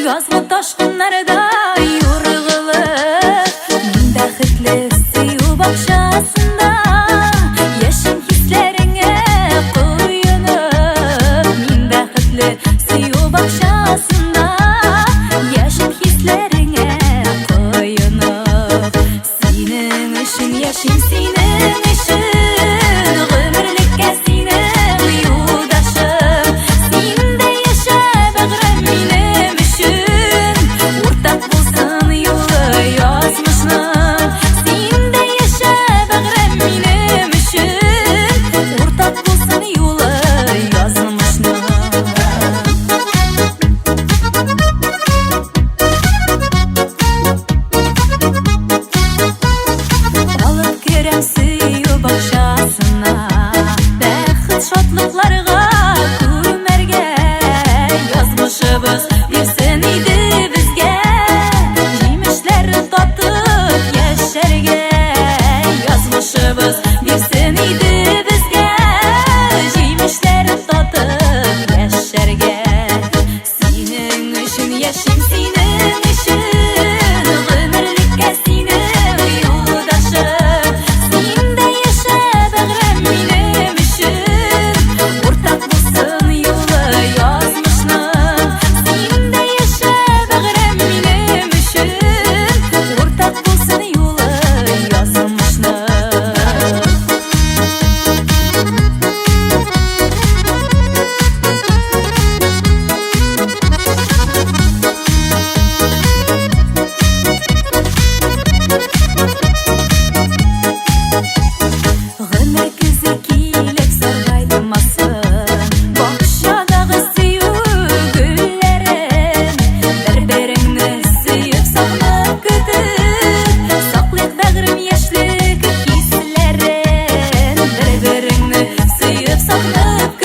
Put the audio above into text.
Yazgı taşkınlarda yorgılıp min baxtli suyu bakşasında yaşın hislerine koyunup min baxtli suyu bakşasında yaşın hislerine koyunup senin için yaşın senin için ömürlükке senin yoldaşım sen de yaşa bağrım benim için ortak bulsun yolu yazmışlar sen de yaşa bağrım benim için ortak bulsun yolu yazmışlar. Alıp kerem suyu bakşasına bəxt şadlıqlarga kömərgə yazmışыбыз bilsin idi bizge yemişler tatıb yaşarga yazmışыбız bilsin idi bizge yemişler tatıb yaşarga senin için yaşım senin için ömürlükке senin yoldaşım sen de yaşa bağrım benim için ortak bulsun yolu yazmışlar sen de yaşa bağrım benim için ortak bulsun yolu yazmışlar. Ömür kızı kilip sargaylamasın Bakşaдағы suyu güllerin Bir-birini suyup sağlıp kütüp Saklayık bağrım yaşlık hislerin Bir-birini suyup sağlıp